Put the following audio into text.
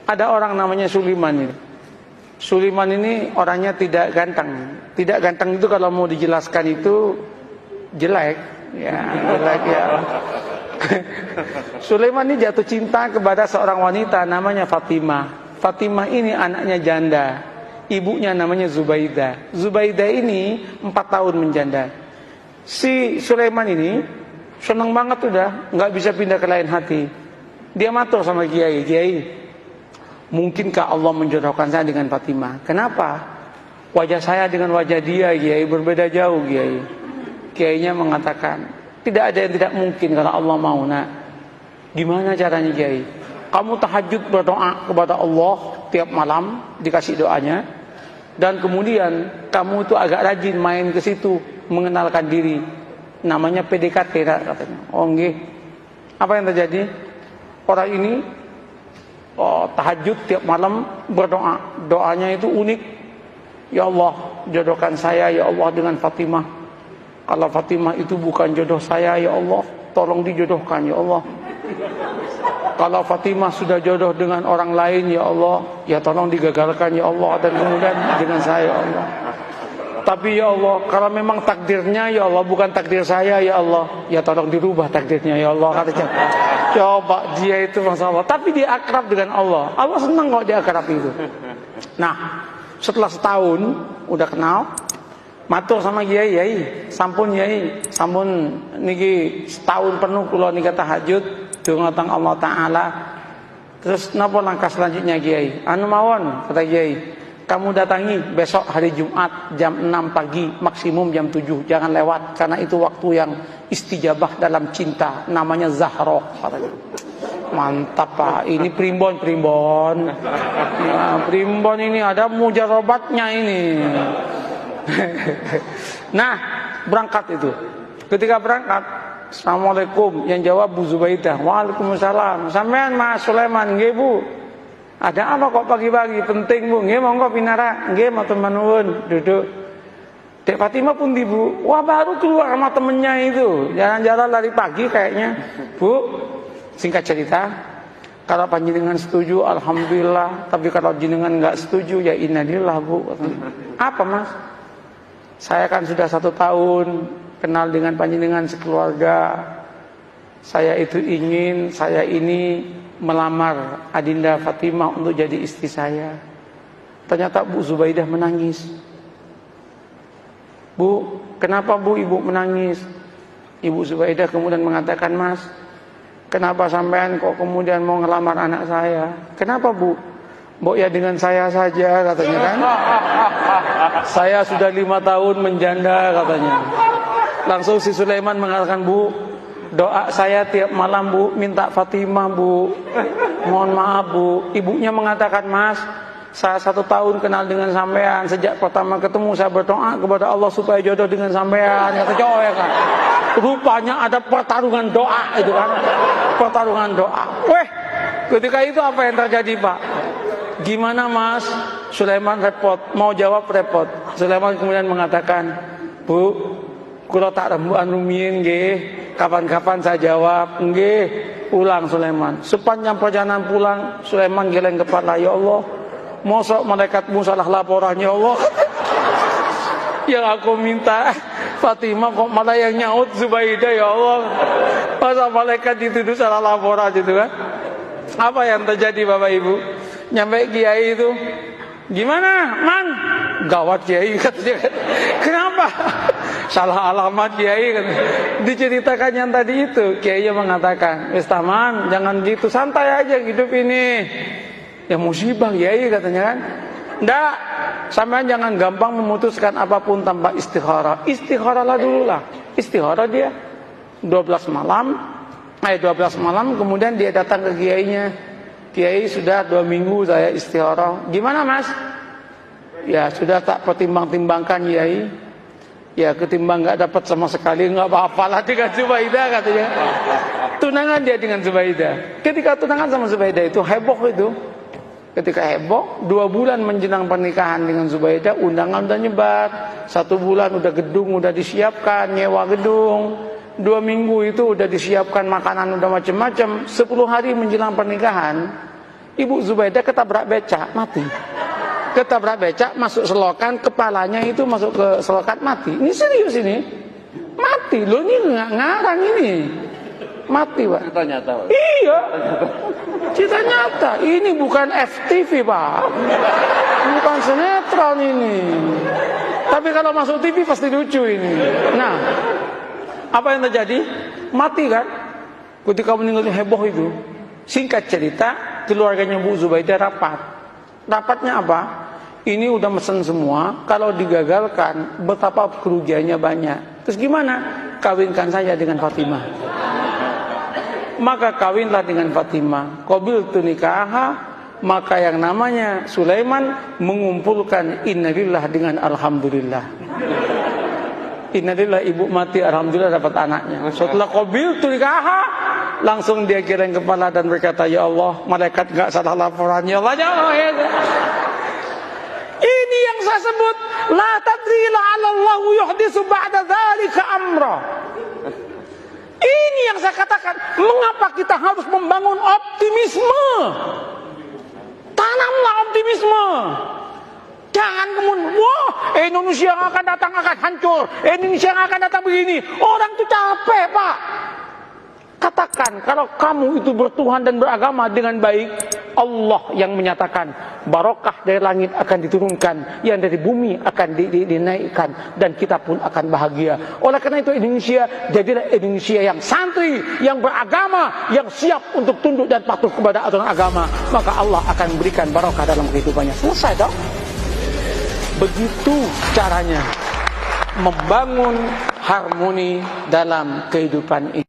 Ada orang namanya Sulaiman ini. Sulaiman ini orangnya tidak ganteng. Tidak ganteng itu kalau mau dijelaskan itu jelek, ya jelek ya. Sulaiman ini jatuh cinta kepada seorang wanita namanya Fatimah. Fatimah ini anaknya janda. Ibunya namanya Zubaidah. Zubaidah ini 4 tahun menjanda. Si Sulaiman ini senang banget udah, nggak bisa pindah ke lain hati. Dia matur sama Kiai, Kiai, mungkinkah Allah menjodohkan saya dengan Fatimah? Kenapa? Wajah saya dengan wajah dia, Kiai, berbeda jauh, Kiai. Kiainya mengatakan, tidak ada yang tidak mungkin kalau Allah mau, nak. Gimana caranya, Kiai? Kamu tahajud berdoa kepada Allah tiap malam, dikasih doanya. Dan kemudian kamu itu agak rajin main ke situ, mengenalkan diri. Namanya PDKT, katanya. Oh, nggih. Apa yang terjadi? Orang ini tahajud tiap malam berdoa. Doanya itu unik. Ya Allah, jodohkan saya ya Allah dengan Fatimah. Kalau Fatimah itu bukan jodoh saya ya Allah, tolong dijodohkan ya Allah. Kalau Fatimah sudah jodoh dengan orang lain ya Allah, ya tolong digagalkan ya Allah. Dan kemudian dengan saya ya Allah. Tapi ya Allah, kalau memang takdirnya ya Allah bukan takdir saya ya Allah, ya tolong dirubah takdirnya ya Allah, katanya. Coba dia itu Masya Allah. Tapi dia akrab dengan Allah. Allah senang kok dia akrab itu. Nah, setelah setahun udah kenal, matur sama Kiai, Kiai, sampun Kiai, sampun niki setahun penuh kula nika tahajud donga teng Allah taala. Terus napa langkah selanjutnya Kiai? Anu mawon, kata Kiai, kamu datangi besok hari Jumat jam 6 pagi, maksimum jam 7, jangan lewat karena itu waktu yang istijabah dalam cinta, namanya Zahra, katanya. Mantap Pak, ini primbon. Ya, primbon ini ada mujarobatnya ini. Nah, berangkat itu. Ketika berangkat, Assalamualaikum, yang jawab Bu Zubaidah. Waalaikumsalam. Sampean Mas Sulaiman, nggih Bu. Ada apa kok pagi-pagi? Penting Bu. Nggih monggo pinara. Nggih matur nuwun, duduk. Dek Fatimah pun di Bu. Wah, baru keluar sama temennya itu. Jalan-jalan lari pagi kayaknya. Bu, singkat cerita, kalau panjenengan setuju alhamdulillah, tapi kalau jenengan enggak setuju ya innalillah Bu. Apa Mas? Saya kan sudah 1 tahun kenal dengan panjenengan sekeluarga. Saya itu ingin saya ini melamar Adinda Fatimah untuk jadi istri saya. Ternyata Bu Zubaidah menangis. Bu, kenapa Bu Ibu menangis? Ibu Zubaidah kemudian mengatakan, Mas, kenapa sampean kok kemudian mau ngelamar anak saya? Kenapa Bu? Mbok ya dengan saya saja, katanya kan. Saya sudah 5 tahun menjanda, katanya. Langsung si Sulaiman mengatakan, Bu, doa saya tiap malam Bu, minta Fatimah Bu. Mohon maaf Bu. Ibunya mengatakan, Mas, saya 1 tahun kenal dengan sampean. Sejak pertama ketemu saya berdoa kepada Allah supaya jodoh dengan sampean. Kata cowok ya kan. Rupanya ada pertarungan doa itu kan. Pertarungan doa. Weh, ketika itu apa yang terjadi Pak? Gimana Mas? Sulaiman repot, mau jawab repot. Sulaiman kemudian mengatakan, Bu, kula tak rembukan rumiyin nggih, kapan-kapan saya jawab. Nggih, ulang Sulaiman. Sepanjang perjalanan pulang, Sulaiman geleng kepala, ya Allah, mosok malaikatmu salah laporan ya Allah. Yang aku minta Fatimah kok malah yang nyaut Zubaidah ya Allah. Masa malaikat dituduh salah laporan gitu kan? Apa yang terjadi Bapak Ibu? Nyampe Kiai itu, gimana Man? Gawat Kiai katanya. Kenapa? Salah alamat Kiai kan. Diceritakan yang tadi itu, Kiai mengatakan, wis taman, jangan gitu, santai aja hidup ini. Ya musibah Kiai katanya kan. Nggak, sampean jangan gampang memutuskan apapun tanpa istikharah. Istikharahlah dulu lah. Istikharah dia 12 malam kemudian dia datang ke kiainya. Kiai, sudah 2 minggu saya istikharah. Gimana Mas? Ya sudah tak pertimbang-timbangkan Kiai. Ya ketimbang nggak dapat sama sekali, nggak apa-apalah dengan Zubaidah katanya. Tunangan dia dengan Zubaidah. Ketika tunangan sama Zubaidah itu heboh itu. Ketika heboh, 2 bulan menjelang pernikahan dengan Zubaidah, undangan udah nyebar. 1 bulan udah gedung udah disiapkan, nyewa gedung. 2 minggu itu udah disiapkan makanan udah macam-macam. 10 hari menjelang pernikahan, Ibu Zubaidah ketabrak becak, mati. Ketabrak becak, masuk selokan, kepalanya itu masuk ke selokan, mati. Ini serius ini. Mati, loh ini nggak ngarang ini. Mati, Pak. Cerita nyata, Pak. Iya. Cerita nyata. Ini bukan FTV, Pak. Bukan sinetron ini. Tapi kalau masuk TV pasti lucu ini. Nah, apa yang terjadi? Mati kan? Ketika meninggalnya heboh itu. Singkat cerita, keluarganya Bu Zubaidah rapat. Rapatnya apa? Ini udah mesen semua. Kalau digagalkan, betapa kerugiannya banyak. Terus gimana? Kawinkan saja dengan Fatimah. Maka kawinlah dengan Fatimah. Qabiltu nikaha. Maka yang namanya Sulaiman mengumpulkan innalillah dengan alhamdulillah. Innalillah, ibu mati, alhamdulillah dapat anaknya. Setelah qabiltu nikaha, langsung dia giring kepala dan berkata, ya Allah, malaikat enggak salah laporan, ya Allah, ya Allah. Ini yang saya sebut, la tadri la'allallahu yuhdisu ba'da dzalika amra. Ini yang saya katakan, mengapa kita harus membangun optimisme? Tanamlah optimisme. Jangan kemudian, wah, Indonesia yang akan datang akan hancur, Indonesia yang akan datang begini. Orang itu capek, Pak. Katakan, kalau kamu itu bertuhan dan beragama dengan baik, Allah yang menyatakan barokah dari langit akan diturunkan, yang dari bumi akan dinaikkan, dan kita pun akan bahagia. Oleh karena itu Indonesia jadilah Indonesia yang santri, yang beragama, yang siap untuk tunduk dan patuh kepada aturan agama. Maka Allah akan berikan barokah dalam kehidupannya. Selesai dong. Begitu caranya membangun harmoni dalam kehidupan ini.